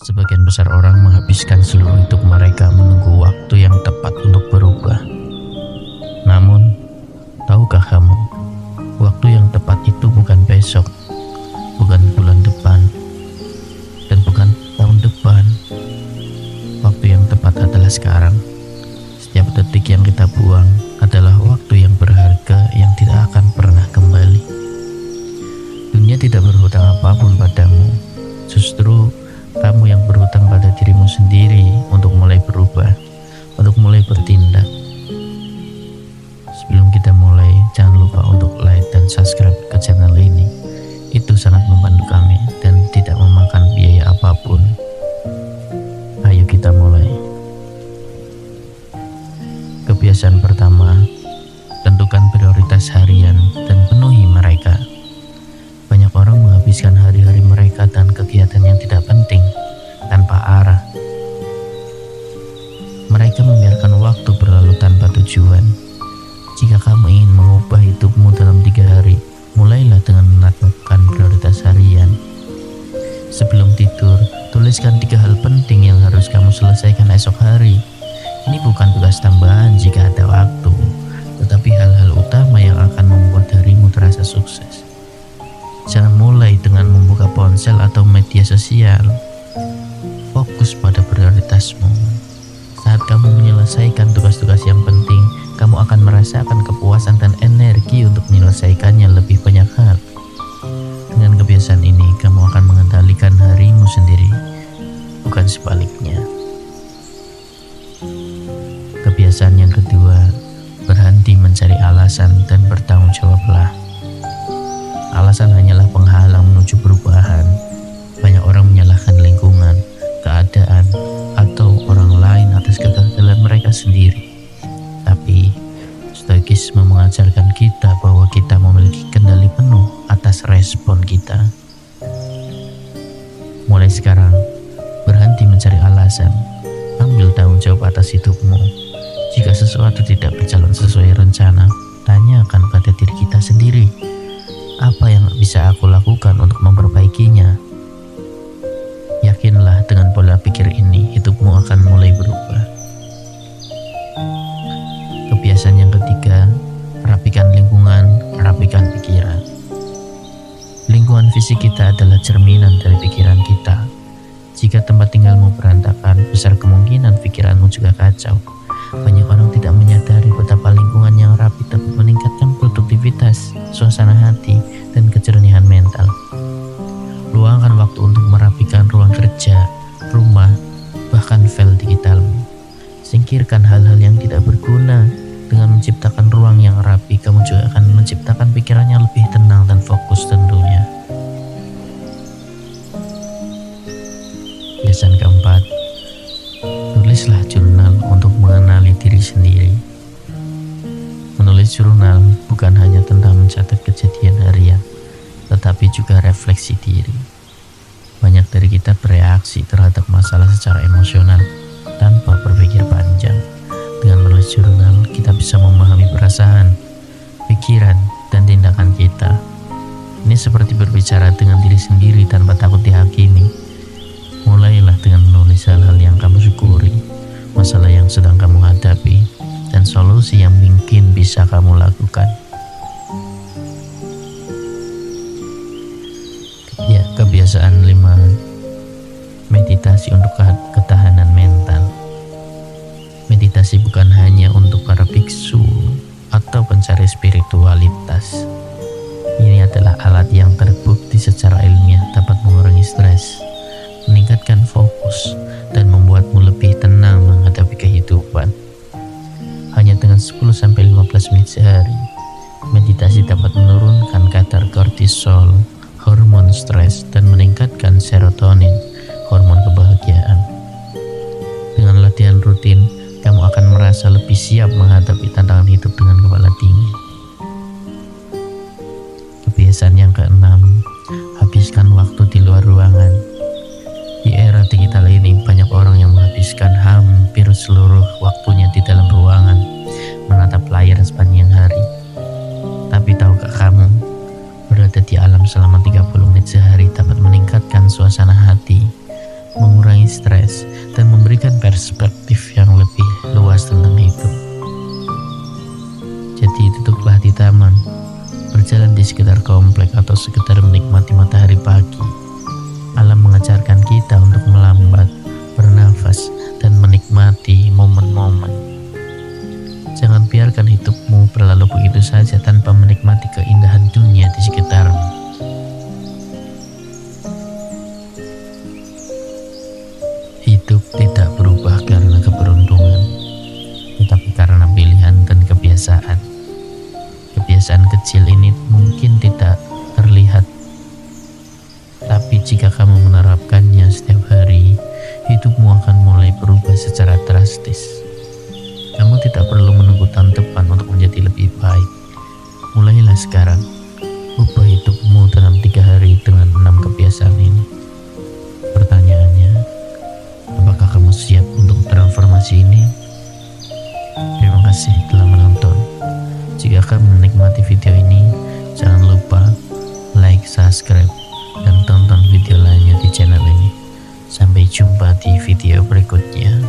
Sebagian besar orang menghabiskan seluruh hidup mereka menunggu waktu yang tepat untuk berubah. Namun, tahukah kamu, waktu yang tepat itu bukan besok, bukan bulan depan, dan bukan tahun depan. Waktu yang tepat adalah sekarang. Setiap detik yang kita buang adalah waktu yang berharga yang tidak akan pernah kembali. Dunia tidak berhutang apapun padamu. Justru kamu yang berhutang pada dirimu sendiri untuk mulai berubah, untuk mulai bertindak. Sebelum kita mulai, jangan lupa untuk like dan subscribe ke channel ini. Itu sangat membantu kami dan tidak memakan biaya apapun. Ayo kita mulai. Kebiasaan pertama, tentukan prioritas harian dan penuhi mereka. Banyak orang menghabiskan hari-hari mereka dan kegiatan yang tidak penting tanpa arah. Mereka membiarkan waktu berlalu tanpa tujuan. Jika kamu ingin mengubah hidupmu dalam 3 hari, mulailah dengan menentukan prioritas harian. Sebelum tidur, tuliskan 3 hal penting yang harus kamu selesaikan esok hari. Ini bukan tugas tambahan jika ada waktu, tetapi hal-hal utama yang akan membuat harimu terasa sukses. Jangan mulai dengan membuka ponsel atau media sosial. Fokus pada prioritasmu. Saat kamu menyelesaikan tugas-tugas yang penting, kamu akan merasakan kepuasan dan energi untuk menyelesaikannya lebih banyak hal. Dengan kebiasaan ini, kamu akan mengendalikan harimu sendiri, bukan sebaliknya. Kebiasaan yang kedua, berhenti mencari alasan dan bertanggung jawablah. Alasan hanyalah penghalang menuju perubahan. Banyak orang menyalahkan lingkungan, keadaan, atau orang lain atas kegagalan mereka sendiri. Tapi, Stoikisme mengajarkan kita bahwa kita memiliki kendali penuh atas respon kita. Mulai sekarang, berhenti mencari alasan. Ambil tanggung jawab atas hidupmu. Jika sesuatu tidak berjalan sesuai rencana, tanyakan pada diri kita sendiri. Apa yang bisa aku lakukan untuk memperbaikinya? Yakinlah dengan pola pikir ini, hidupmu akan mulai berubah. Kebiasaan yang ketiga, rapikan lingkungan, rapikan pikiran. Lingkungan fisik kita adalah cerminan dari pikiran kita. Jika tempat tinggalmu berantakan, besar kemungkinan pikiranmu juga kacau. Banyak orang tidak menyadari betapa lingkungan yang rapi dapat meningkatkan produktivitas, suasana hati, dan kejernihan mental. Luangkan waktu untuk merapikan ruang kerja, rumah, bahkan file digitalmu. Singkirkan hal-hal yang tidak berguna. Dengan menciptakan ruang yang rapi, kamu juga akan menciptakan pikiran yang lebih tenang dan fokus tentunya. Kebiasaan keempat, tulislah jurnal untuk mengenali diri sendiri. Menulis jurnal bukan hanya tentang mencatat kejadian harian, tetapi juga refleksi diri. Banyak dari kita bereaksi terhadap masalah secara emosional tanpa berpikir panjang. Dengan menulis jurnal, kita bisa memahami perasaan, pikiran, dan tindakan kita. Ini seperti berbicara dengan diri sendiri tanpa takut dihakimi. Mulailah dengan menulis hal-hal yang kamu syukuri, masalah yang sedang kamu hadapi, dan solusi yang mungkin bisa kamu lakukan. Ya, kebiasaan 5, meditasi untuk ketahanan mental. Meditasi bukan hanya untuk para biksu atau pencari spiritualitas. Ini adalah alat yang terbukti secara ilmiah dapat mengurangi stres, meningkatkan fokus, dan membuatmu lebih tenang menghadapi kehidupan. Hanya dengan 10-15 menit sehari, meditasi dapat menurunkan kadar kortisol, hormon stres, dan meningkatkan serotonin, hormon kebahagiaan. Dengan latihan rutin, kamu akan merasa lebih siap menghadapi tantangan hidup dengan kepala dingin. Kebiasaan yang keenam, habiskan waktu di luar ruangan. Di era digital ini, banyak orang yang menghabiskan hampir seluruh waktunya di dalam ruangan, menatap layar sepanjang hari. Tapi tahukah kamu, berada di alam selama 30 menit sehari dapat meningkatkan suasana hati, mengurangi mengurangi stres, dan memberikan perspektif yang lebih luas tentang hidup. Jadi duduklah di taman, berjalan di sekitar komplek, atau sekedar menikmati matahari pagi. Alam mengajarkan kita untuk melambat, bernafas, dan menikmati momen-momen. Jangan biarkan hidupmu berlalu begitu saja tanpa menikmati keindahan dunia di sekitarmu. Hidup tidak berubah karena keberuntungan, tetapi karena pilihan dan kebiasaan. Kebiasaan kecil ini mungkin tidak terlihat, tapi jika kamu menerapkannya setiap hari, hidupmu akan mulai berubah secara drastis. Kamu tidak perlu menunggu tahun depan untuk menjadi lebih baik. Mulailah sekarang. Ubah hidupmu dalam 3 hari dengan 6 kebiasaan ini. Pertanyaannya, apakah kamu siap untuk transformasi ini? Terima kasih telah menonton. Jika kamu menikmati video ini, jangan lupa like, subscribe, dan tonton video lainnya di channel ini. Sampai jumpa di video berikutnya.